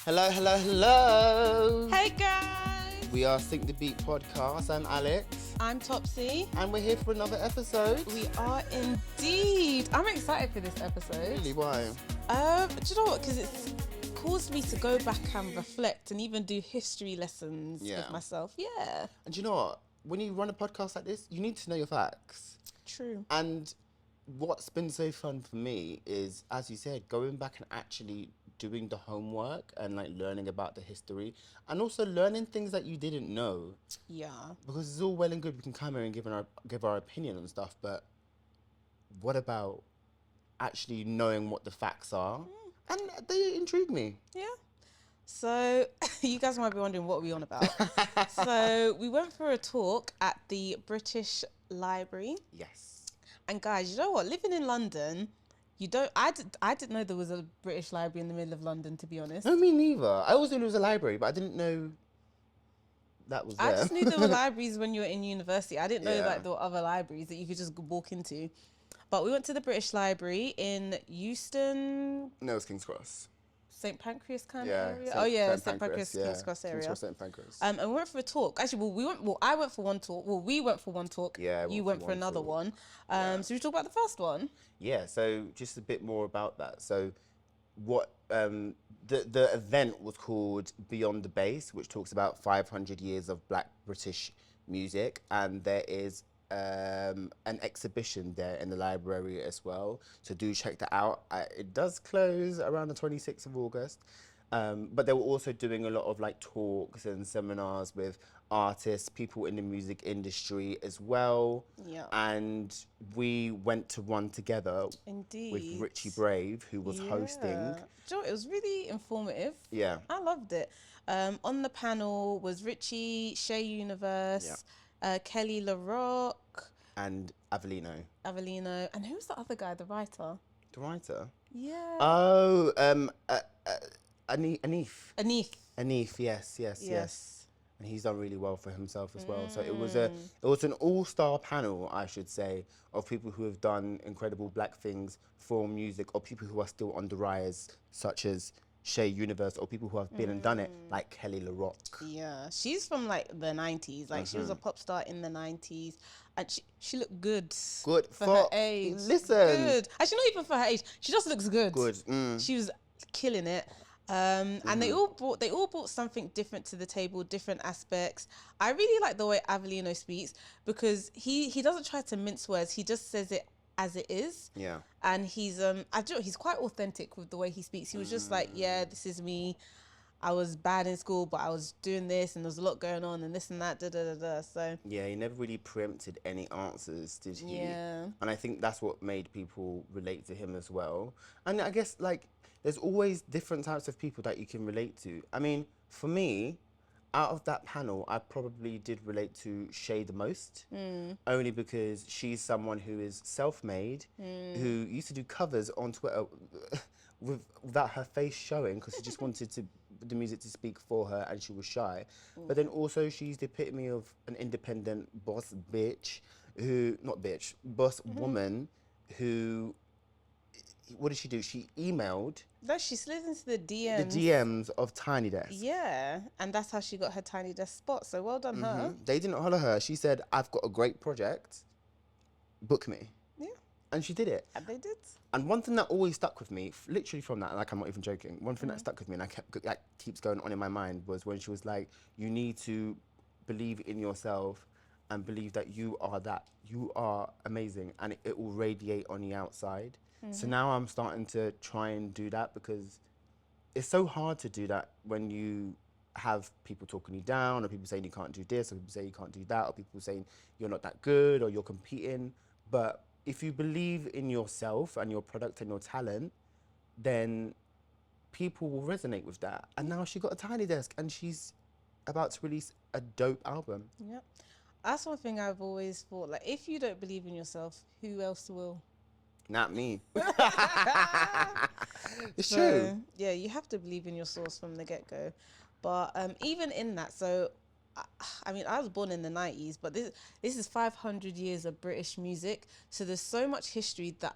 Hello, hello, hello. Hey guys. We are Sync the Beat Podcast. I'm Alex. I'm Topsy. And we're here for another episode. We are indeed. I'm excited for this episode. Really? Why? Do you know what? Because it's caused me to go back and reflect and even do history lessons with myself. Yeah. And do you know what? When you run a podcast like this, you need to know your facts. True. And what's been so fun for me is, as you said, going back and actually doing the homework and like learning about the history and also learning things that you didn't know. Yeah. Because it's all well and good we can come here and give our opinion on stuff, but what about actually knowing what the facts are? And they intrigue me. Yeah. So you guys might be wondering what we're on about. So we went for a talk at the British Library. Yes. And guys, you know what? Living in London, I didn't know there was a British Library in the middle of London, to be honest. No, me neither. I always knew there was a library, but I didn't know that was there. I just knew there were libraries when you were in university. I didn't know like there were other libraries that you could just walk into. But we went to the British Library in Euston. No, it's King's Cross. St. Pancras kind of area? St. Pancras, King's Cross area. King's Cross, St. Pancras. And we went for a talk. Actually, I went for one talk. Well, we went for one talk. Yeah. You went for another one. So we talk about the first one. Yeah, so just a bit more about that. So what the event was called Beyond the Bass, which talks about 500 years of Black British music. And there is an exhibition there in the library as well, so do check that out. It does close around the 26th of August, but they were also doing a lot of like talks and seminars with artists, people in the music industry as well. Yeah. And we went to one together. Indeed. With Richie Brave, who was hosting. Do you know, it was really informative. Yeah. I loved it. On the panel was Richie, Shah Universe, Kele Le Roc. And Avelino. And who's the other guy, the writer? The writer? Yeah. Oh, Anif. Anif, yes. And he's done really well for himself as well. So it was an all-star panel, I should say, of people who have done incredible black things for music, or people who are still on the rise, such as Shah Universe, or people who have been and done it, like Kele Le Roc. Yeah, she's from like the 90s. Like she was a pop star in the 90s, and she looked good. Good for her age. Listen. Good. Actually, not even for her age. She just looks good. Good. She was killing it. And they all brought something different to the table, different aspects. I really like the way Avelino speaks, because he doesn't try to mince words. He just says it as it is. Yeah. And he's he's quite authentic with the way he speaks. He was just like, yeah, this is me. I was bad in school, but I was doing this, and there's a lot going on, and this and that, So yeah, he never really preempted any answers, did he? Yeah. And I think that's what made people relate to him as well. And I guess like there's always different types of people that you can relate to. I mean, for me, out of that panel, I probably did relate to Shay the most, only because she's someone who is self-made, who used to do covers on Twitter without her face showing, because she just wanted the music to speak for her, and she was shy. But then also she's the epitome of an independent boss woman who, what did she do? She emailed. No, she slid into the DMs. The DMs of Tiny Desk. Yeah, and that's how she got her Tiny Desk spot. So well done, her. They didn't holler her. She said, "I've got a great project. Book me." Yeah. And she did it. And they did. And one thing that always stuck with me, literally from that, like I'm not even joking, one thing that stuck with me and that keeps going on in my mind was when she was like, "You need to believe in yourself and believe that you are that. You are amazing, and it will radiate on the outside." So now I'm starting to try and do that, because it's so hard to do that when you have people talking you down, or people saying you can't do this, or people say you can't do that, or people saying you're not that good, or you're competing. But if you believe in yourself and your product and your talent, then people will resonate with that. And now she got a Tiny Desk, and she's about to release a dope album. Yep. That's one thing I've always thought. Like, if you don't believe in yourself, who else will? Not me. It's true. Yeah, you have to believe in your source from the get-go. But even in that, so I mean, I was born in the 90s, but this is 500 years of British music. So there's so much history that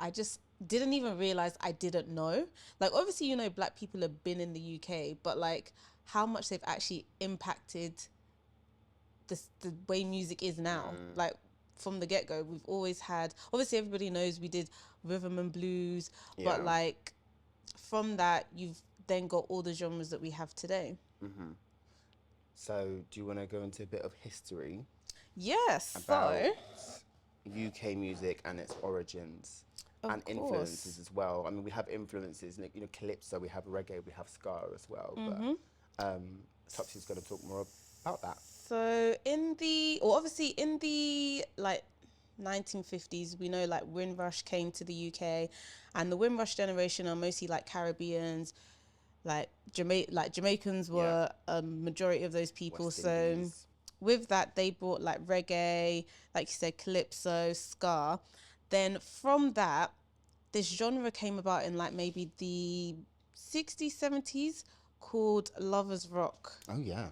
didn't even realize I didn't know. Like, obviously, you know, black people have been in the UK, but like how much they've actually impacted the way music is now. Like, from the get-go, we've always had, obviously everybody knows we did rhythm and blues, but like from that, you've then got all the genres that we have today. So do you want to go into a bit of history Yes, about so UK music and its origins Of and influences as well? I mean, we have influences, you know, calypso, we have reggae, we have ska as well. But Topsy's going to talk more about that. So obviously in the like 1950s, we know like Windrush came to the UK, and the Windrush generation are mostly like Caribbeans, like Jamaicans were a majority of those people. West So Indies. with that, they brought like reggae, like you said, calypso, ska. Then from that, this genre came about in like maybe the 60s, 70s, called lovers rock. Oh, yeah.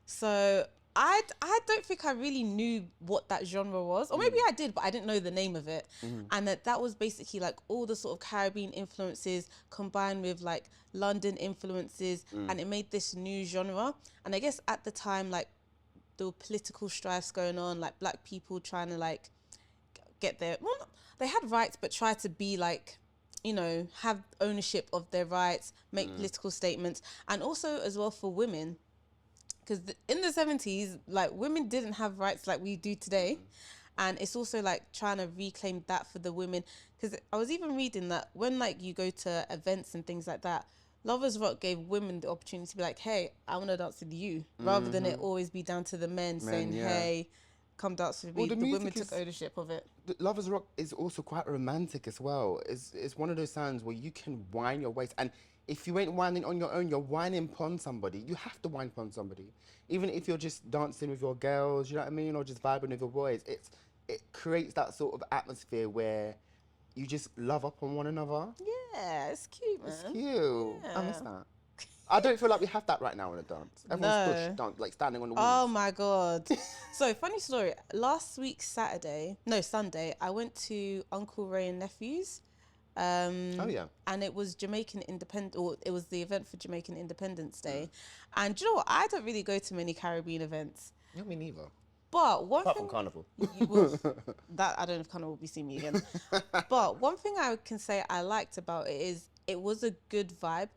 So I don't think I really knew what that genre was, or maybe I did, but I didn't know the name of it. And that was basically like all the sort of Caribbean influences combined with like London influences, and it made this new genre. And I guess at the time, like there were political strifes going on, like black people trying to like get their, well, they had rights, but try to be like, you know, have ownership of their rights, make political statements, and also as well for women. Because in the 70s, like women didn't have rights like we do today. And it's also like trying to reclaim that for the women. Because I was even reading that when like you go to events and things like that, Lovers Rock gave women the opportunity to be like, hey, I want to dance with you. Rather than it always be down to the men saying, hey, come dance with me. Well, the the music women took is- ownership of it. The Lovers Rock is also quite romantic as well. It's one of those sounds where you can whine your waist, and if you ain't whining on your own, you're whining upon somebody. You have to whine upon somebody, even if you're just dancing with your girls, you know what I mean, or just vibing with your boys. It creates that sort of atmosphere where you just love up on one another. Yeah, it's cute, man. It's cute. I miss Yeah. that. I don't feel like we have that right now in a dance. Everyone's pushed, dance, like standing on the walls. Oh my God. So funny story. Last week, Sunday, I went to Uncle Ray and Nephews. Oh, yeah. And it was Jamaican it was the event for Jamaican Independence Day. And do you know what? I don't really go to many Caribbean events. No, me neither. But one Apart thing, from Carnival. that I don't know if Carnival will be seeing me again. But one thing I can say I liked about it is it was a good vibe.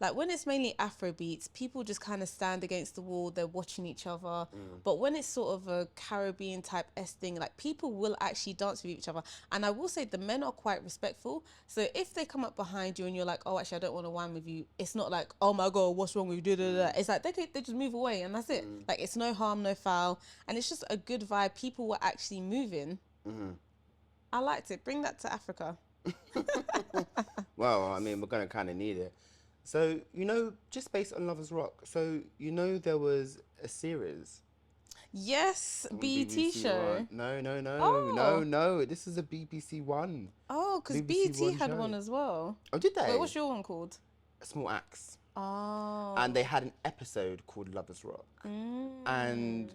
Like when it's mainly Afro beats, people just kind of stand against the wall, they're watching each other. But when it's sort of a Caribbean type thing, like people will actually dance with each other. And I will say the men are quite respectful. So if they come up behind you and you're like, oh, actually, I don't want to whine with you, it's not like, oh my God, what's wrong with you? It's like they just move away and that's it. Like it's no harm, no foul. And it's just a good vibe. People were actually moving. I liked it. Bring that to Africa. Well, I mean, we're going to kind of need it. So, you know, just based on Lovers Rock, so, you know, there was a series. Yes, on BET BBC show. One. No, Oh. no. This is a BBC One. Oh, because BBC BET One had show. one as well. Oh, did they? Wait, what's your one called? Small Axe. Oh. And they had an episode called Lovers Rock. And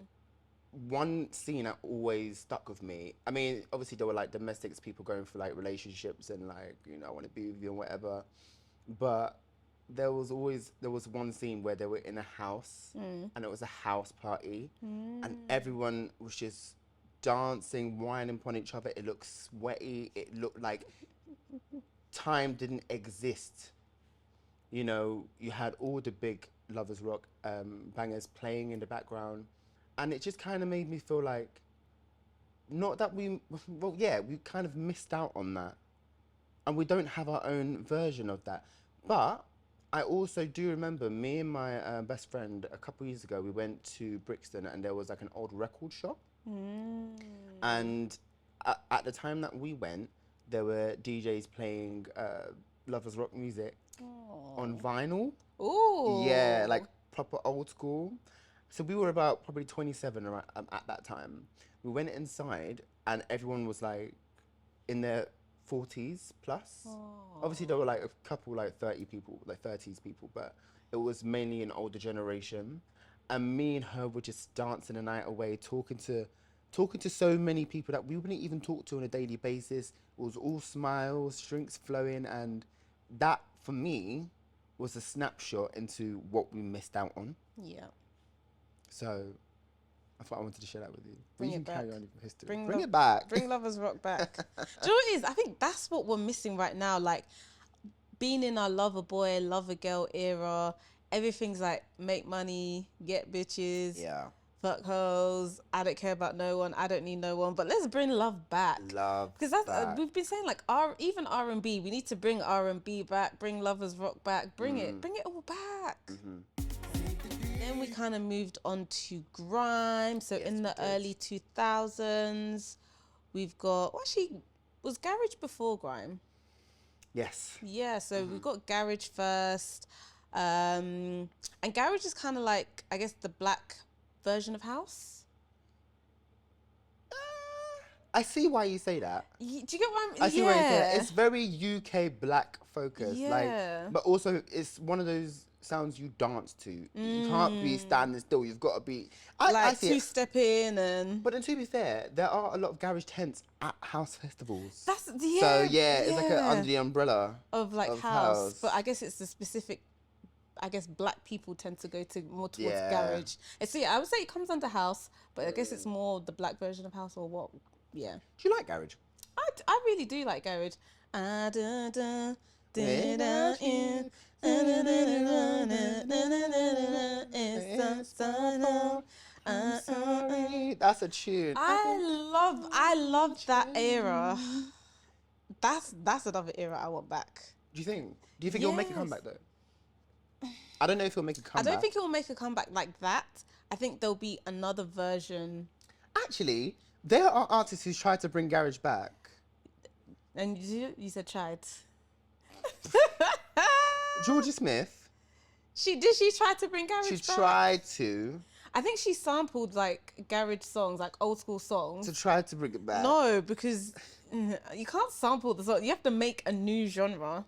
one scene that always stuck with me. I mean, obviously there were like domestics, people going through like relationships and like, you know, I want to be with you and whatever. But there was one scene where they were in a house and it was a house party and everyone was just dancing, whining upon each other. It looked sweaty. It looked like time didn't exist. You know, you had all the big Lovers Rock bangers playing in the background, and it just kind of made me feel like, not that we kind of missed out on that, and we don't have our own version of that. But I also do remember me and my best friend a couple of years ago, we went to Brixton and there was like an old record shop. And at the time that we went, there were DJs playing Lovers Rock music on vinyl. Ooh. Yeah, like proper old school. So we were about probably 27 at that time. We went inside and everyone was like in their 40s plus. Obviously there were like a couple like 30s people, but it was mainly an older generation. And me and her were just dancing the night away, talking to talking to so many people that we wouldn't even talk to on a daily basis. It was all smiles, drinks flowing, and that for me was a snapshot into what we missed out on. Yeah. So I thought I wanted to share that with you. Bring You it can carry back. on with history. Bring Bring it back. Bring Lovers Rock back. Do you know what it is? I think that's what we're missing right now. Like, being in our lover boy, lover girl era, everything's like make money, get bitches, Yeah. fuck hoes. I don't care about no one. I don't need no one. But let's bring love back. Love. Because that's back. we've been saying like even R&B. We need to bring R&B back. Bring Lovers Rock back. Bring it all back. Then we kind of moved on to grime. So in the early 2000s, we've got was garage before grime? Yes. Yeah, so we've got garage first. And garage is kind of like, I guess, the black version of house. I see why you say that. Do you get what I'm? I see why you say that. It's very UK black focused. Yeah. Like, but also it's one of those sounds you dance to. You can't be standing still. You've got to be. I see two step in and. But then to be fair, there are a lot of garage tents at house festivals. That's So it's like under the umbrella of like house. But I guess it's the specific. I guess black people tend to go to more towards garage. So yeah, I would say it comes under house, but I guess it's more the black version of house or what. Yeah. Do you like garage? I really do like garage. That's a tune. I love that era. That's another era I want back. Do you think? Do you think it'll make a comeback though? I don't know if it'll make a comeback. I don't think it will make a comeback like that. I think there'll be another version. Actually, there are artists who tried to bring garage back. And you said tried. Georgia Smith. She tried to bring garage back? She tried to. I think she sampled like garage songs, like old school songs. To try to bring it back. No, because you can't sample the song. You have to make a new genre.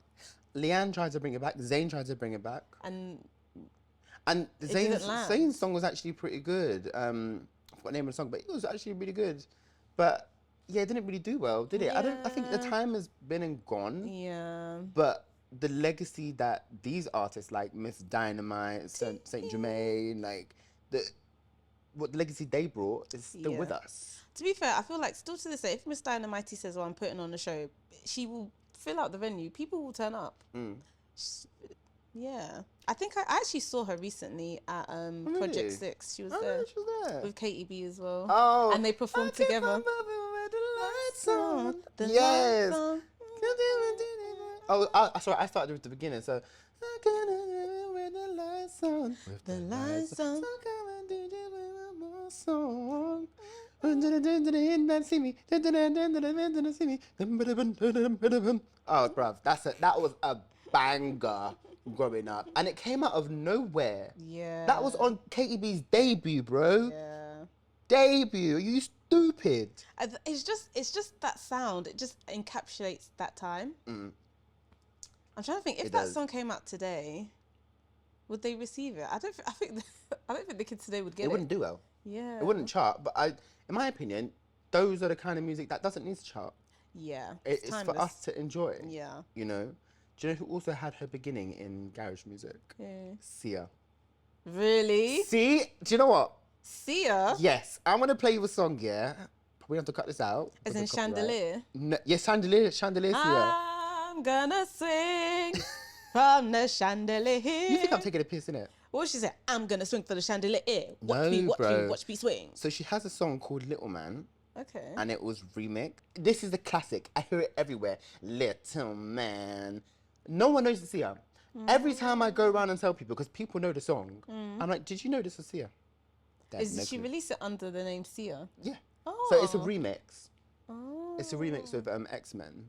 Leanne tried to bring it back. Zayn tried to bring it back. And Zayn's song was actually pretty good. I forgot the name of the song, but it was actually really good. But yeah, it didn't really do well, did it? Yeah. I think the time has been and gone. Yeah. But the legacy that these artists like Miss Dynamite, Saint Germain, like what the legacy they brought is still with us. To be fair, I feel like still to this day, if Miss Dynamite says, "Oh, I'm putting on a show," she will fill out the venue. People will turn up. Yeah. I think I actually saw her recently at Project 6. She was there. She was there. With KEB as well. Oh. And they performed together. Yes. Oh, sorry, I started with the beginning, so. With the lights on. With the lights on. Song. See me. See me. Oh, bruv, that was a banger growing up, and it came out of nowhere. Yeah. That was on KEB's debut, bro. Yeah. Debut. Are you stupid? It's just that sound. It just encapsulates that time. I'm trying to think if that song came out today, would they receive it? I don't think the kids today would get it. It wouldn't do well. Yeah. It wouldn't chart. But in my opinion, those are the kind of music that doesn't need to chart. Yeah. It's for us to enjoy. Yeah. You know. Do you know who also had her beginning in garage music? Yeah. Sia. Really? See? Do you know what? Sia? Yes. I'm going to play you a song, yeah? We have to cut this out. As in Chandelier? No, yes, Chandelier, Sia. I'm gonna swing from the chandelier. You think I'm taking a piss, innit? What did she say? I'm gonna swing for the chandelier. Watch Watch me swing. So she has a song called Little Man. Okay. And it was remixed. This is a classic. I hear it everywhere. Little Man. No one knows the Sia. Every time I go around and tell people, because people know the song, I'm like, did you know this was Sia? Did she release it under the name Sia? Yeah. Oh. So it's a remix. Oh. It's a remix of X-Men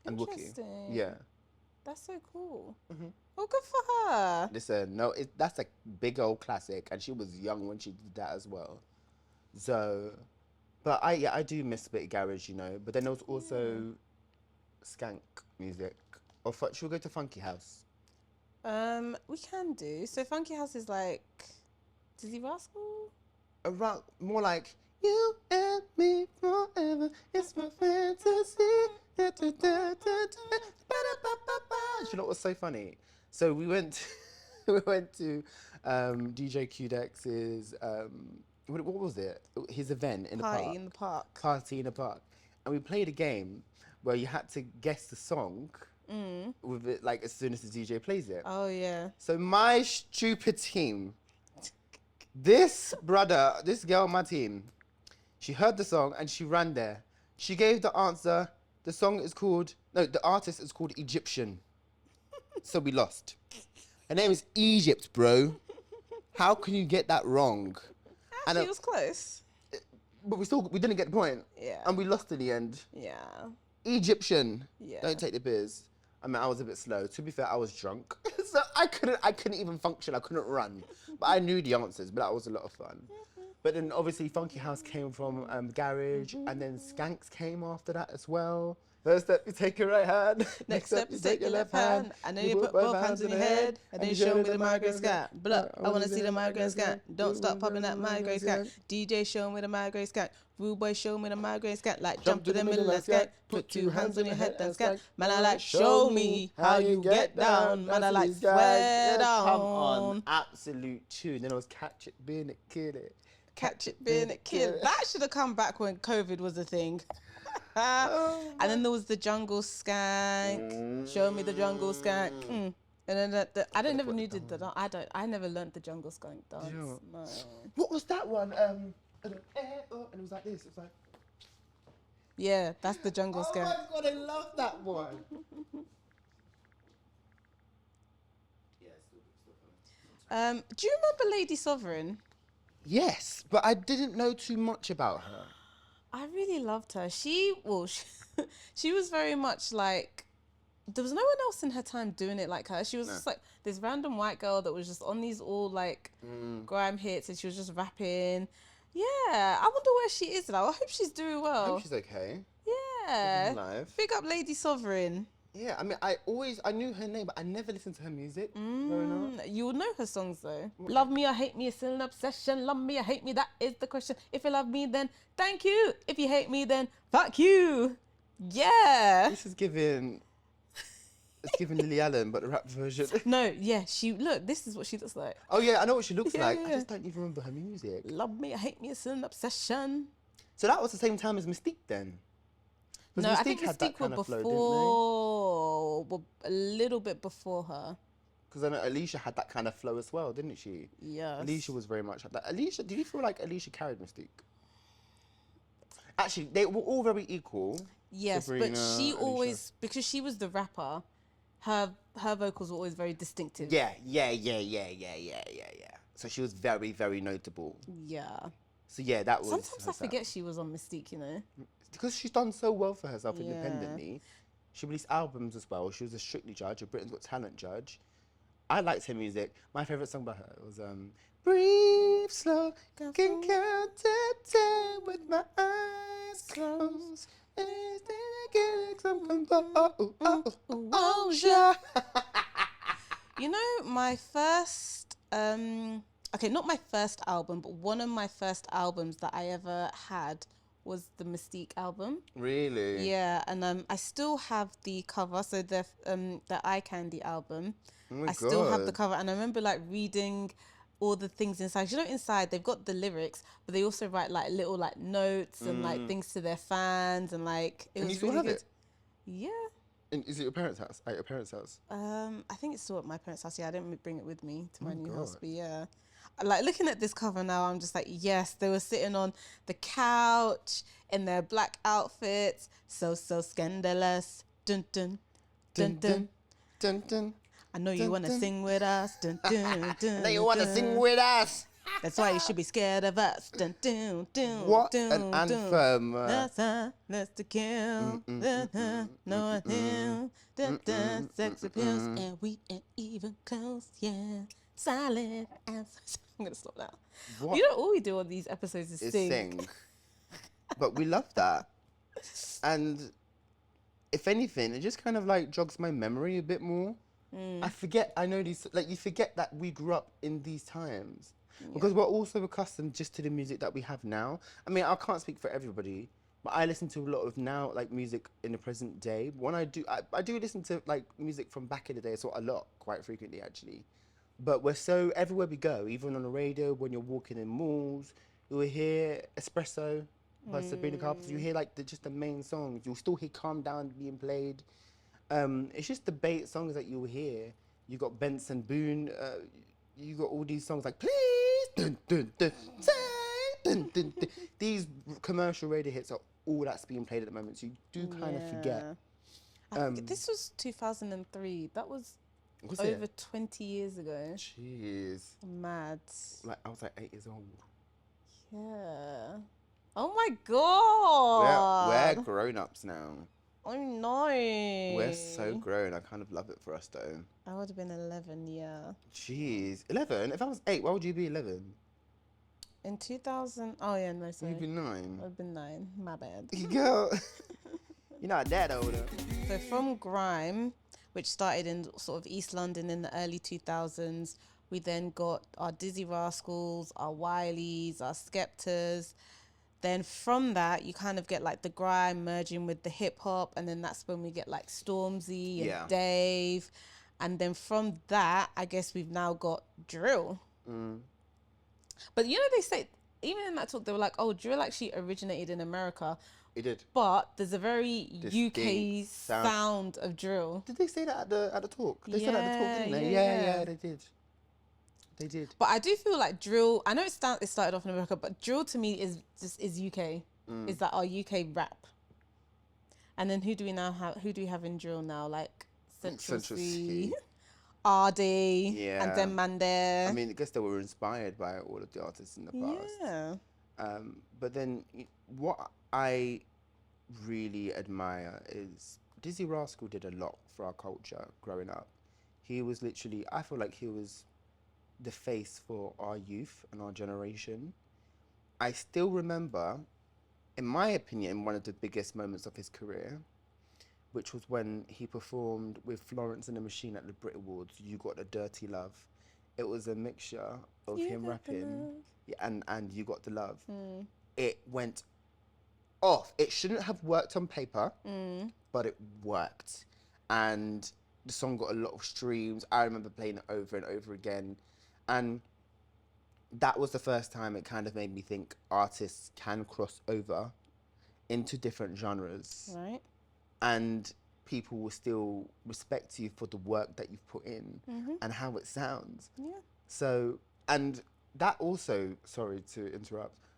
and Wookiee. Interesting. Yeah. That's so cool. Oh, good for her. Listen, no, that's a big old classic, and she was young when she did that as well. So, but I do miss a bit of garage, you know. But then there was also skank music. Or should we go to Funky House? We can do. So Funky House is like Dizzee Rascal? Around more like You and me forever. It's my fantasy. Da, da, da, da, da. Ba-da-ba-ba-ba. Do you know what was so funny? So we went we went to DJ Qdex's what was it? His event in the park. Party in the park. Party in the park. And we played a game where you had to guess the song with it, like, as soon as the DJ plays it. Oh yeah. So my stupid team, this girl on my team, she heard the song and she ran there. She gave the answer. The artist is called Egyptian. So we lost. Her name is Egypt, bro. How can you get that wrong? Actually, it was close. But we didn't get the point. Yeah. And we lost in the end. Yeah. Egyptian. Yeah. Don't take the piss. I mean, I was a bit slow. To be fair, I was drunk. So I couldn't even function. I couldn't run. But I knew the answers, but that was a lot of fun. But then obviously Funky House came from Garage, and then Skanks came after that as well. First step, you take your right hand. Next step, you take your left hand. And then you put both hands on your head. And then you show me the migraine scan. Blood, I want to see the migraine scan. Don't stop popping that migraine scan. DJ, show me the migraine scan. Rude boy, show me the migraine scan. Like jump to the middle and scan. Put 2 hands on your head and scan. Man, I like show me how you get down. Man, I like swear down. Come on, absolute tune. Then it was Catch It, Bin It, Kill It. Catch It, Bin It, Kill It. That should have come back when COVID was a thing. And then there was the jungle skank. Show me the jungle skank. And then I never learned the jungle skank dance. Yeah. No. What was that one? And it was like this. It was like. Yeah, that's the jungle skank. Oh my god, I love that one. Do you remember Lady Sovereign? Yes, but I didn't know too much about her. I really loved her. She was very much like, there was no one else in her time doing it like her. She was just like this random white girl that was just on these all like grime hits, and she was just rapping. Yeah, I wonder where she is now. I hope she's doing well. I hope she's okay. Yeah. Alive. Big up Lady Sovereign. Yeah, I mean, I knew her name, but I never listened to her music growing up. You would know her songs though. Love me or hate me, it's still an obsession. Love me or hate me, that is the question. If you love me, then thank you. If you hate me, then fuck you. Yeah. This is giving Lily Allen, but the rap version. No, yeah, this is what she looks like. Oh yeah, I know what she looks like. Yeah. I just don't even remember her music. Love me or hate me, it's still an obsession. So that was the same time as Mystique then? No, I think had that Mystique was kind of flow, before, a little bit before her. Because I know Alicia had that kind of flow as well, didn't she? Yes. Alicia was very much like that. Alicia, did you feel like Alicia carried Mystique? Actually, they were all very equal. Yes, Sabrina, but she Alicia. always, because she was the rapper, her vocals were always very distinctive. Yeah. So she was very, very notable. Yeah. So yeah, that was. Sometimes I forget she was on Mystique, you know. Because she's done so well for herself independently. She released albums as well. She was a Strictly judge, a Britain's Got Talent judge. I liked her music. My favourite song by her was Breathe Slow, can count to 10 with my eyes closed. You know, my first, okay, not my first album, but one of my first albums that I ever had was the Mystique album. Really? Yeah, and I still have the cover, so the Eye Candy album. Oh my I still have the God. cover, and I remember like reading all the things inside. You know, inside they've got the lyrics, but they also write like little like notes and like things to their fans, and like it And you was still really have good. it? Yeah. And is it your parents' house? At your parents' house? I think it's still at my parents' house. Yeah, I didn't bring it with me to my new house, God. but yeah. Like looking at this cover now, I'm just like, yes, they were sitting on the couch in their black outfits, so scandalous. Dun dun dun dun. Dun dun. I know you Dun, wanna dun. sing with us. Dun dun dun. Now you want to dun. sing with us? That's why you should be scared of us. Dun dun dun. What dun, an dun. anthem. That's us to kill. No one knew. Dun dun. Sex appeals, and we ain't even close. Yeah. Silent as. I'm gonna stop now. What You know, all we do on these episodes is is sing. sing? But we love that. And if anything, it just kind of like jogs my memory a bit more. I forget, I know these, like you forget that we grew up in these times. Because we're also accustomed just to the music that we have now. I mean, I can't speak for everybody, but I listen to a lot of now, like, music in the present day. When I do, I do listen to, like, music from back in the day, so a lot, quite frequently, actually. But we're so, everywhere we go, even on the radio, when you're walking in malls, you'll hear Espresso by Sabrina Carpenter. You hear, like, just the main songs. You'll still hear Calm Down being played. It's just the bait songs that you'll hear. You got Benson Boone. You got all these songs like Please, dun, dun, dun, say, dun, dun, dun. These commercial radio hits are all that's being played at the moment. So you do kind of forget. This was 2003. That was over 20 years ago. Jeez. Mad. Like, I was like 8 years old. Yeah. Oh my God. We're grown-ups now. Oh no. We're so grown. I kind of love it for us, though. I would have been 11, yeah. Jeez. 11? If I was 8, why would you be 11? In 2000... Oh, yeah, no, sorry. You'd be 9. I'd been 9. My bad. Girl. You're not that older. So from grime, which started in sort of East London in the early 2000s, we then got our Dizzee Rascals, our Wileys, our Skeptas. Then from that, you kind of get like the grime merging with the hip hop, and then that's when we get like Stormzy and Dave. And then from that, I guess we've now got drill. But you know, they say, even in that talk, they were like, oh, drill actually originated in America. It did. But there's a very Distinct UK sound of drill. Did they say that at the talk? They said that at the talk, didn't they? Yeah, they did. They did. But I do feel like drill, I know it started off in America, but drill to me is UK. Is that our UK rap. And then who do we have in drill now? Like Central C, RD, and then Mandare. I mean, I guess they were inspired by all of the artists in the past. Yeah. But then what I really admire is Dizzee Rascal did a lot for our culture growing up. He was literally, I feel like he was the face for our youth and our generation. I still remember, in my opinion, one of the biggest moments of his career, which was when he performed with Florence and the Machine at the Brit Awards, You Got the Dirty Love. It was a mixture of him rapping and You Got the Love. It went off. It shouldn't have worked on paper, but it worked. And the song got a lot of streams. I remember playing it over and over again. And that was the first time it kind of made me think artists can cross over into different genres. Right. And people will still respect you for the work that you've put in and how it sounds. Yeah. So, and that also, sorry to interrupt,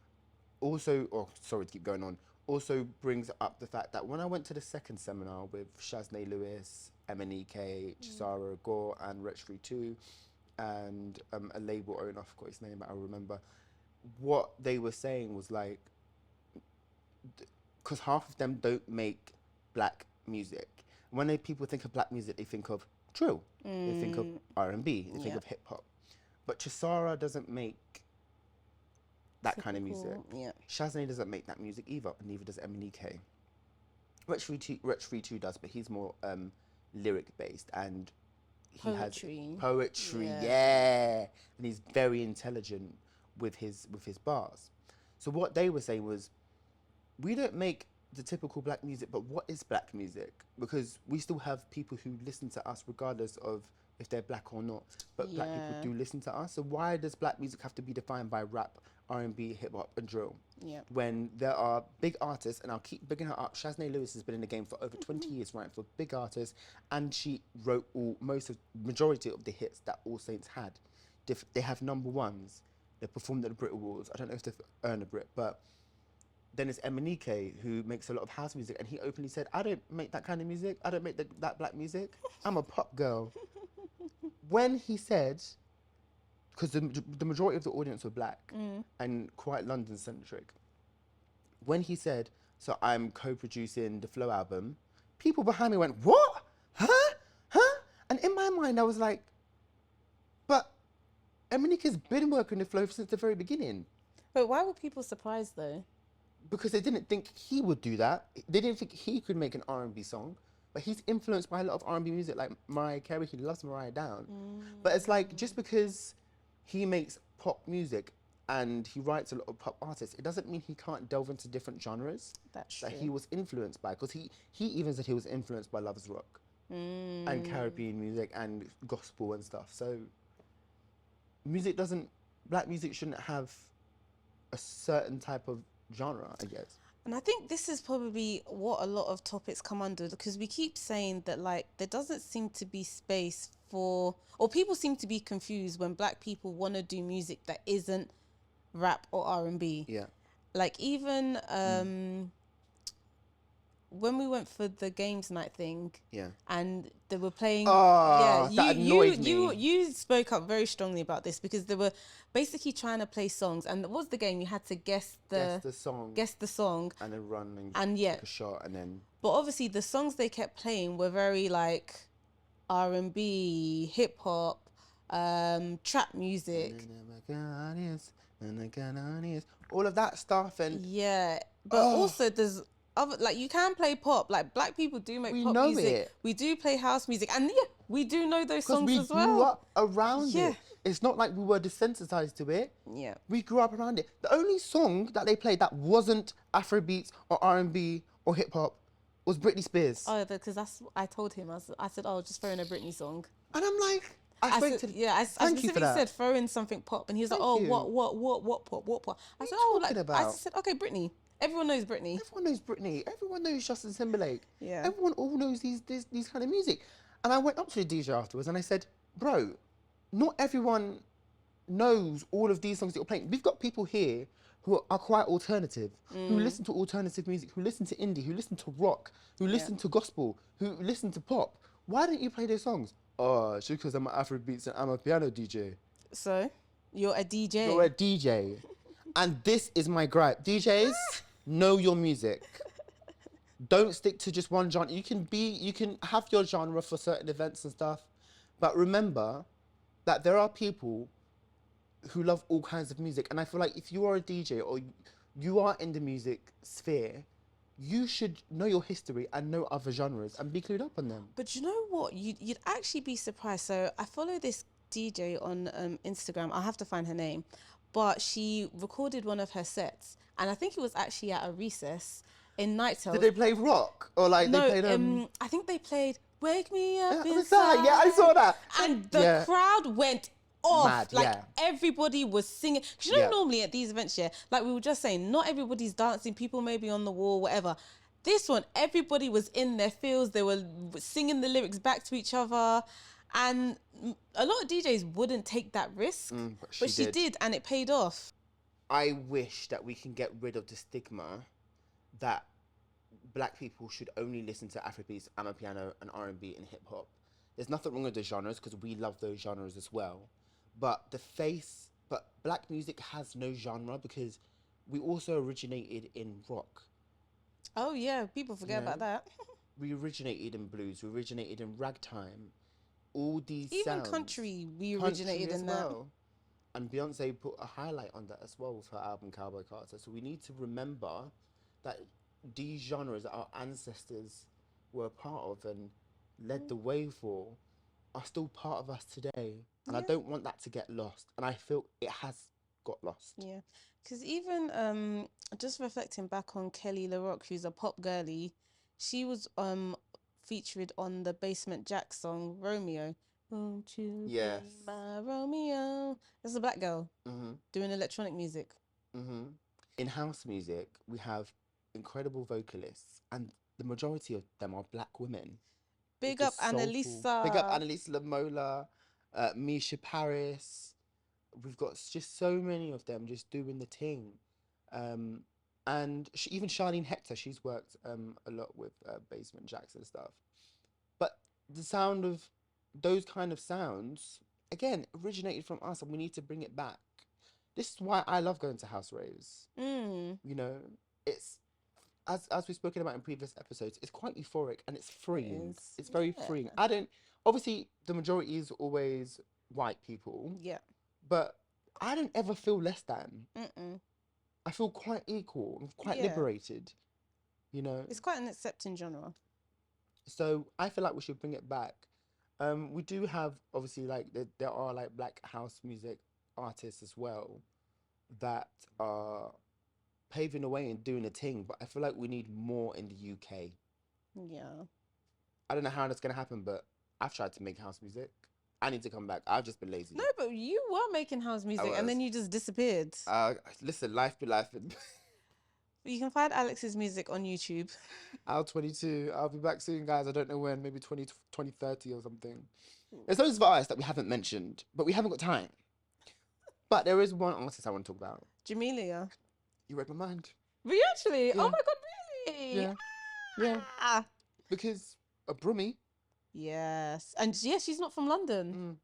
also, or sorry to keep going on, also brings up the fact that when I went to the second seminar with Shazne Lewis, MNEK, Chisara Gore, and Rich 32, and a label owner, I forgot his name, but I remember, what they were saying was like, because half of them don't make black music. When people think of black music, they think of drill, they think of R&B, they think of hip hop. But Chisara doesn't make that kind of music. Yeah. Shazne doesn't make that music either, and neither does MNEK. Rich 32 does, but he's more lyric based, and he has poetry, and he's very intelligent with his bars. So what they were saying was, we don't make the typical black music, but what is black music? Because we still have people who listen to us regardless of if they're black or not, but black people do listen to us. So why does black music have to be defined by rap, R&B, hip hop and drill? Yeah. When there are big artists, and I'll keep bigging her up. Shazne Lewis has been in the game for over 20 years, right, for big artists, and she wrote majority of the hits that All Saints had. They have number ones. They performed at the Brit Awards. I don't know if they've earned a Brit, but then it's MNEK, who makes a lot of house music, and he openly said, I don't make that kind of music. I don't make that black music. I'm a pop girl. When he said, because the majority of the audience were black and quite London-centric, when he said, so I'm co-producing the Flow album, people behind me went, what? Huh? And in my mind, I was like, but MNEK's been working the Flow since the very beginning. But why were people surprised, though? Because they didn't think he would do that. They didn't think he could make an R&B song. But he's influenced by a lot of R&B music, like Mariah Carey. He loves Mariah Down. But it's like, just because he makes pop music and he writes a lot of pop artists, it doesn't mean he can't delve into different genres That's that true. he was influenced by. Because he even said he was influenced by Lovers Rock and Caribbean music and gospel and stuff. So black music shouldn't have a certain type of genre, I guess. And I think this is probably what a lot of topics come under, because we keep saying that, like, there doesn't seem to be space for, or people seem to be confused when black people want to do music that isn't rap or R&B. Yeah. Like, even when we went for the games night thing, Yeah. and they were playing, Oh, that annoyed me. you spoke up very strongly about this, because they were basically trying to play songs, and what was the game? You had to guess the song, and then run and take a shot, and then. But obviously, the songs they kept playing were very like R&B, hip hop, trap music. All of that stuff, and yeah, but also there's other, like, you can play pop. Like, black people do make pop know music. it. We do play house music, and yeah, we do know those songs as well. Because we grew up around Yeah. it. It's not like we were desensitized to it. Yeah. We grew up around it. The only song that they played that wasn't Afrobeats or R&B or hip hop was Britney Spears. Oh, because that's what I told him. I said, oh, just throw in a Britney song. And I'm like, I thank you for specifically that. said throw in something pop, and he was like, Thank oh, you. what pop? I said, oh, like, talking I about? just said, okay, Britney. Everyone knows Britney. Everyone knows Britney. Everyone knows Justin Timberlake. Yeah. Everyone all knows these kind of music. And I went up to the DJ afterwards and I said, bro, not everyone knows all of these songs that you're playing. We've got people here who are quite alternative, who listen to alternative music, who listen to indie, who listen to rock, who listen to gospel, who listen to pop. Why don't you play those songs? Oh, it's because I'm an Afrobeats and I'm a piano DJ. So, you're a DJ. You're a DJ. And this is my gripe. DJs, know your music. Don't stick to just one genre. You can have your genre for certain events and stuff, but remember that there are people who love all kinds of music. And I feel like if you are a DJ or you are in the music sphere, you should know your history and know other genres and be clued up on them. But you know what? You'd actually be surprised. So I follow this DJ on Instagram. I'll have to find her name. But she recorded one of her sets. And I think it was actually at a recess in Nightel. Did they play rock? Or like No, they played... I think they played Wake Me Up Yeah, Inside. yeah, I saw that. And the crowd went off. Mad, like, yeah. everybody was singing. 'Cause you know, normally at these events, like we were just saying, not everybody's dancing. People may be on the wall, whatever. This one, everybody was in their feels. They were singing the lyrics back to each other. And a lot of DJs wouldn't take that risk. But she did, and it paid off. I wish that we can get rid of the stigma that black people should only listen to Afrobeats, amapiano, and R&B and hip hop. There's nothing wrong with those genres because we love those genres as well. But black music has no genre because we also originated in rock. Oh yeah, people forget about that. We originated in blues. We originated in ragtime. All these Even sounds. country, we originated in that. And Beyonce put a highlight on that as well with her album Cowboy Carter. So we need to remember that these genres that our ancestors were a part of and led the way for are still part of us today. And I don't want that to get lost. And I feel it has got lost. Yeah. Because even just reflecting back on Kele Le Roc, who's a pop girly, she was featured on the Basement Jack song Romeo. Won't you be my Romeo? That's a black girl doing electronic music. In house music, we have incredible vocalists, and the majority of them are black women. Big up Annalisa. Big up Annalisa Lamola, Misha Paris. We've got just so many of them just doing the thing. And even Charlene Hector, she's worked a lot with Basement Jacks and stuff. But the sound of those kind of sounds, again, originated from us, and we need to bring it back. This is why I love going to house raves. You know, it's, as we've spoken about in previous episodes, it's quite euphoric and it's freeing. It's very freeing. Obviously, the majority is always white people. Yeah. But I don't ever feel less than. I feel quite equal, quite liberated, you know. It's quite an accepting genre. So I feel like we should bring it back. We do have, obviously, like, there are, like, black house music artists as well that are paving the way and doing a thing, but I feel like we need more in the UK. Yeah. I don't know how that's gonna happen, but I've tried to make house music. I need to come back. I've just been lazy. No, but you were making house music and then you just disappeared. Listen, life be life. You can find Alex's music on YouTube. I'll 22. I'll be back soon, guys. I don't know when. Maybe 2030 or something. There's loads of artists that we haven't mentioned, but we haven't got time. But there is one artist I want to talk about. Jamelia. You read my mind. Really? Actually? Yeah. Oh my God, really? Yeah. Yeah. Ah. Because a Brummie. Yes. And yeah, she's not from London.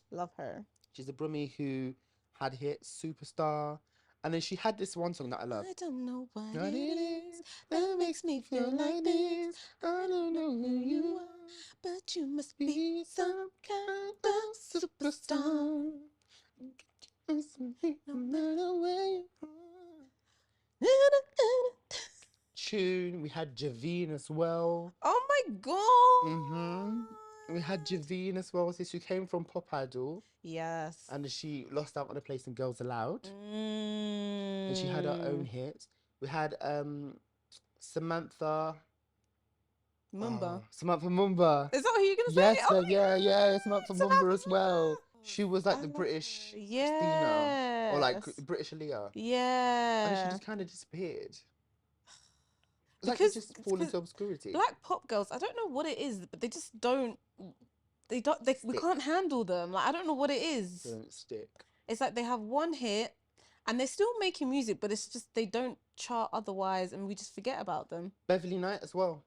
Love her. She's a Brummie who had hits, Superstar. And then she had this one song that I love. I don't know what it is that makes me feel like this. I don't know who you are, but you must be some kind of superstar. No matter where you are. Tune. We had Javine as well. Oh my God. We had Javine as well. So she came from Pop Idol. Yes. And she lost out on a place in Girls Aloud. And she had her own hits. We had Samantha Mumba. Samantha Mumba. Is that what you're going to say? Yes, Oh, yeah, Samantha Mumba as well. She was like the British yes. Christina. Or like British Aaliyah. Yeah. And she just kind of disappeared. It's like Because they just fall into obscurity. Black pop girls, I don't know what it is, but they just don't. We can't handle them. Like, I don't know what it is. They don't stick. It's like they have one hit, and they're still making music, but it's just they don't chart otherwise, and we just forget about them. Beverly Knight as well.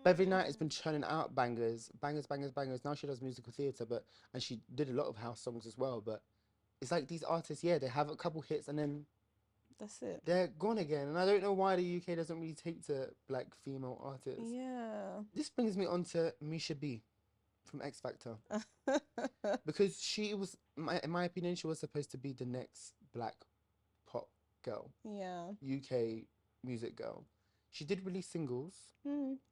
Beverly Knight has been churning out bangers. Now she does musical theatre, and she did a lot of house songs as well. But it's like these artists, yeah, they have a couple hits and then that's it. They're gone again. And I don't know why the UK doesn't really take to black female artists. Yeah. This brings me on to Misha B from X Factor. Because she was, in my opinion, she was supposed to be the next black pop girl. Yeah. UK music girl. She did release singles,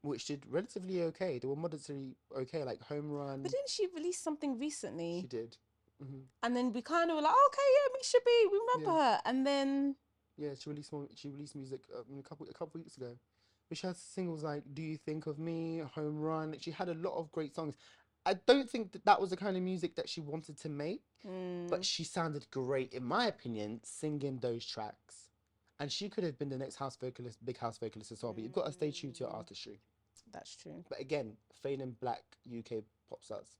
which did relatively okay. They were moderately okay, like Home Run. But didn't she release something recently? She did. And then we kind of were like, okay, yeah, Misha B, we remember her. And then... Yeah, she released music a couple weeks ago. But she has singles like Do You Think of Me, Home Run. She had a lot of great songs. I don't think that was the kind of music that she wanted to make, but she sounded great, in my opinion, singing those tracks. And she could have been the next big house vocalist as well, but you've got to stay true to your artistry. That's true. But again, failing black UK pop stars.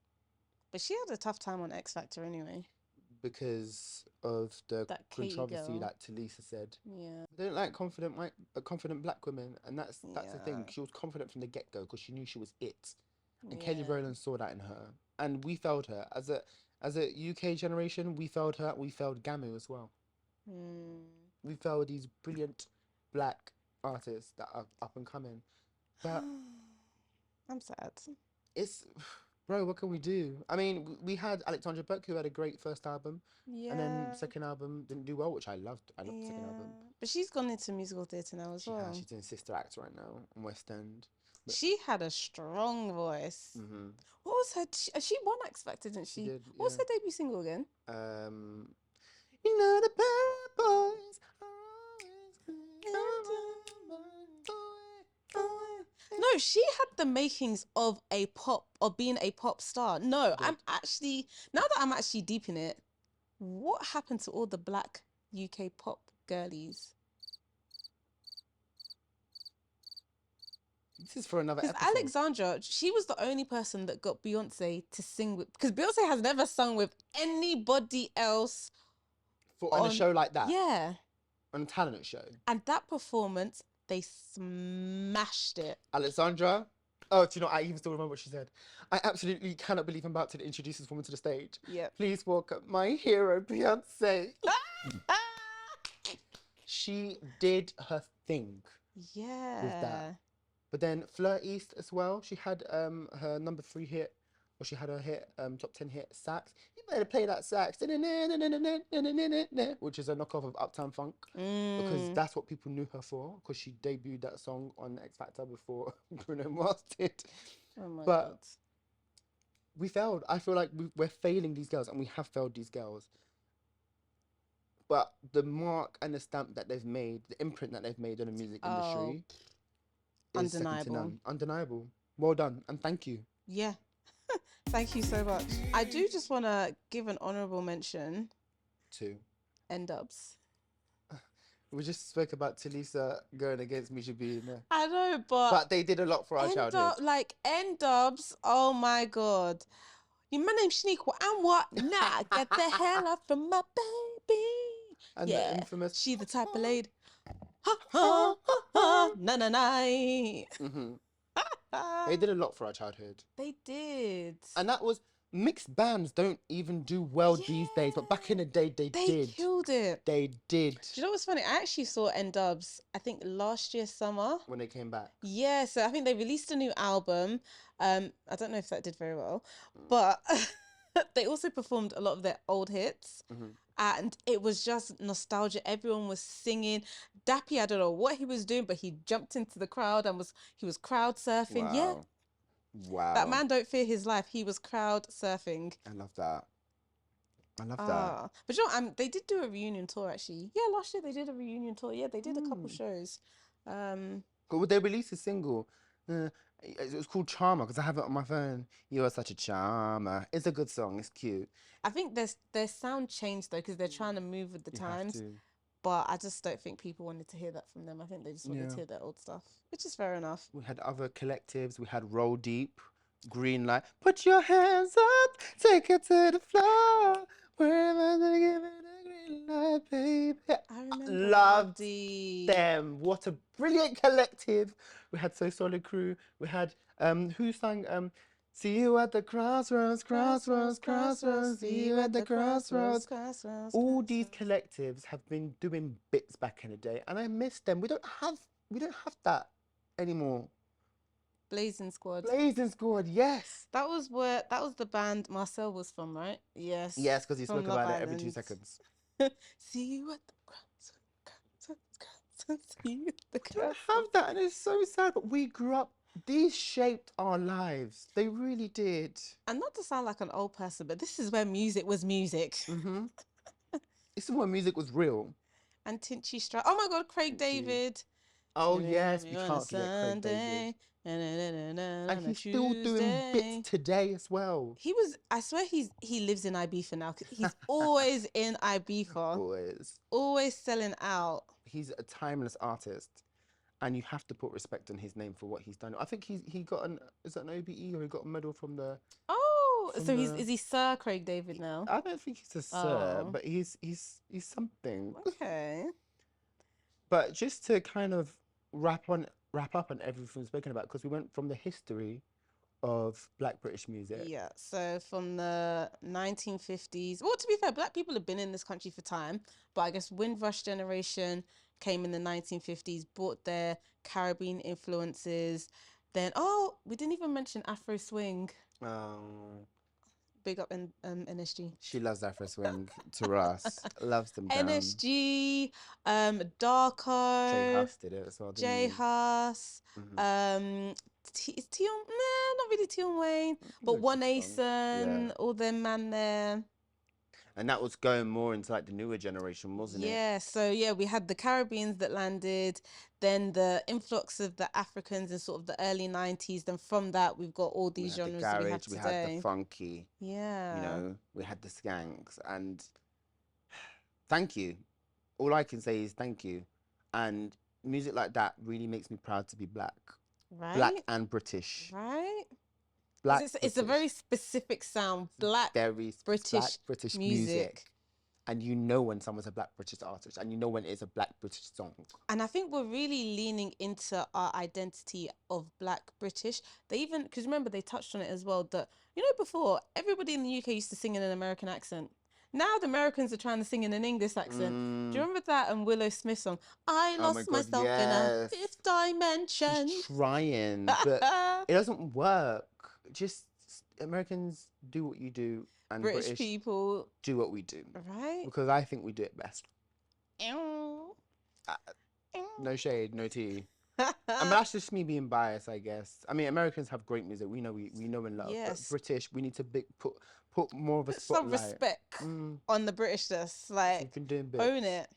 But she had a tough time on X Factor anyway. Because of the controversy that Talisa said. Yeah. I don't like confident black women, and that's the thing. She was confident from the get-go because she knew she was it. And Kelly Rowland saw that in her. And we failed her. As a UK generation, we failed her. We failed Gamu as well. We failed these brilliant black artists that are up and coming. But I'm sad. Bro, what can we do? I mean, we had Alexandra Burke, who had a great first album. Yeah. And then second album didn't do well, which I loved. I loved the second album. But she's gone into musical theatre now as well. She's doing Sister Act right now in West End. But she had a strong voice. What was her... She won X Factor, didn't she? She did, what was her debut single again? You know the bad boys No, she had the makings of being a pop star. No, now that I'm actually deep in it, what happened to all the black UK pop girlies? This is for another episode. Because Alexandra, she was the only person that got Beyonce to sing with, because Beyonce has never sung with anybody else on a show like that. Yeah. On a talent show. And that performance, they smashed it. Alexandra, do you know, I even still remember what she said. I absolutely cannot believe I'm about to introduce this woman to the stage. Yeah. Please welcome my hero, Beyonce. She did her thing. Yeah. With that. But then Fleur East as well. She had her number 3 hit, or she had her hit, top 10 hit, Sax. You better play that sax. Which is a knockoff of Uptown Funk. Because that's what people knew her for. Because she debuted that song on X Factor before Bruno Mars did. Oh my God. God. We failed. I feel like we're failing these girls, and we have failed these girls. But the mark and the stamp that they've made, the imprint that they've made on the music industry is second to undeniable. none. Undeniable. Well done, and thank you. Yeah. Thank you so much. I do just want to give an honorable mention. Two. N-Dubs. We just spoke about Talisa going against Misha B. I know, but they did a lot for our childhood. Like N-Dubs, oh my God. My name's Shaniqua, and what? Nah, get the hell off from my baby. And yeah, the infamous... she the type of lady. Ha ha ha ha, na na na. They did a lot for our childhood. They did. And that was... Mixed bands don't even do well these days, but back in the day, they did. They killed it. They did. Do you know what's funny? I actually saw N-Dubs, I think last year summer. When they came back. Yeah, so I think they released a new album. I don't know if that did very well, but they also performed a lot of their old hits. And it was just nostalgia. Everyone was singing. Dappy, I don't know what he was doing, but he jumped into the crowd and he was crowd surfing. Wow. Yeah. Wow. That man don't fear his life. He was crowd surfing. I love that. I love that. But you know, they did do a reunion tour actually. Yeah, last year they did a reunion tour. Yeah, they did a couple shows. But they released a single. It was called Charmer because I have it on my phone. You are such a charmer. It's a good song. It's cute. I think their sound changed though because they're trying to move with the times. But I just don't think people wanted to hear that from them. I think they just wanted to hear their old stuff, which is fair enough. We had other collectives. We had Roll Deep, Green Light. Put your hands up, take it to the floor. Wherever they give it a green light, baby. I remember Loved them. What a brilliant collective. We had So Solid Crew. We had who sang See you at the crossroads, crossroads, crossroads. See you at the crossroads. All these collectives have been doing bits back in the day, and I miss them. We don't have that anymore. Blazing Squad. Blazing Squad, yes. That was the band Marcel was from, right? Yes. Yes, because he spoke about it every 2 seconds. See you at the crossroads. See you at the We don't crossroads. have that, and it's so sad. But we grew up. These shaped our lives. They really did. And not to sound like an old person, but this is where music was music. This is when music was real. And Tinchy Strike. Oh my God, Craig David. Oh yes, we can't forget Craig David. And he's still doing bits today as well. I swear he lives in Ibiza now. He's always in Ibiza. Always selling out. He's a timeless artist. And you have to put respect on his name for what he's done. I think he got is that an OBE or he got a medal from the... Oh, so is he Sir Craig David now? I don't think he's a sir, but he's something. Okay. But just to kind of wrap up on everything we've spoken about, because we went from the history of Black British music. Yeah, so from the 1950s. Well, to be fair, Black people have been in this country for time, but I guess Windrush generation came in the 1950s, brought their Caribbean influences. Then, we didn't even mention Afro Swing. Big up NSG. She loves Afro Swing. To us, loves them down. NSG, Darko. Jay Huss did it as well. Jay Huss. Tion, not really Tion Wayne, but One Asen, all them man there. And that was going more into like the newer generation, wasn't it? Yeah, so we had the Caribbeans that landed, then the influx of the Africans in sort of the early 90s. Then from that, we've got all these genres the garage, that we have today. We had the funky. Yeah. You know, we had the skanks. And thank you. All I can say is thank you. And music like that really makes me proud to be Black. Right. Black and British. Right. Black it's a very specific sound. Black British music. And you know when someone's a Black British artist, and you know when it's a Black British song. And I think we're really leaning into our identity of Black British. They even, because remember they touched on it as well, that, before, everybody in the UK used to sing in an American accent. Now the Americans are trying to sing in an English accent. Do you remember that Willow Smith song? I lost myself in a fifth dimension. She's trying, but it doesn't work. Just Americans do what you do, and British people do what we do. Right? Because I think we do it best. No shade, no tea. I mean, that's just me being biased, I guess. I mean, Americans have great music. We know and love. Yes. But British, we need to put more of a Put some spotlight. respect on the Britishness. Like, We've been doing bits. own it.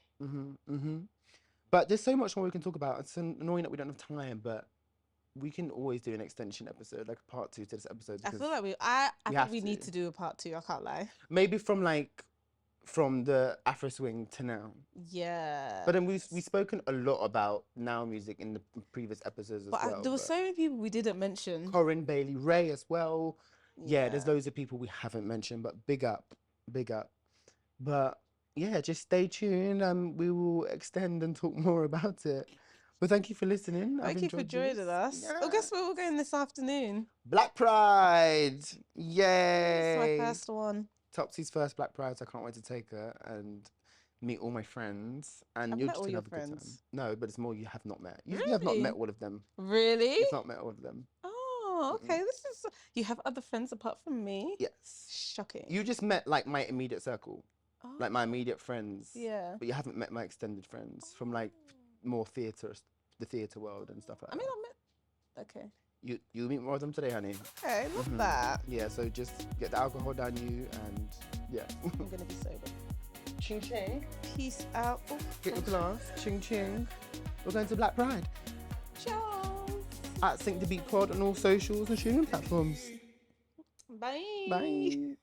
But there's so much more we can talk about. It's annoying that we don't have time, but we can always do an extension episode, like a part 2 to this episode. I feel like I think we need to do a part 2. I can't lie. Maybe from the Afro swing to now. Yeah. But then we've spoken a lot about now music in the previous episodes as well. But there were so many people we didn't mention. Corinne Bailey Ray as well. Yeah, there's loads of people we haven't mentioned, but big up. But yeah, just stay tuned and we will extend and talk more about it. But thank you for listening. Thank you for joining us. Yeah. Oh, guess where we're going this afternoon? Black Pride. Yay. It's my first one. Topsy's first Black Pride, so I can't wait to take her and meet all my friends. And I've you're met just all gonna your have a good time. friends. No, but it's more you have not met. You have not Really? met all of them. Really? You've not met all of them. Oh, okay. This is. You have other friends apart from me? Yes. Shocking. You just met like my immediate circle, like my immediate friends. Yeah. But you haven't met my extended friends from like more the theatre world and stuff like that. I mean, I met. Okay. You meet more of them today, honey. Okay, love that. Yeah, so just get the alcohol down you and yeah. I'm gonna be sober. Ching ching. Peace out. Oh, Get your glass. Ching ching. We're going to Black Pride. ciao. At Sync the Beat Pod on all socials and streaming platforms. Bye. Bye.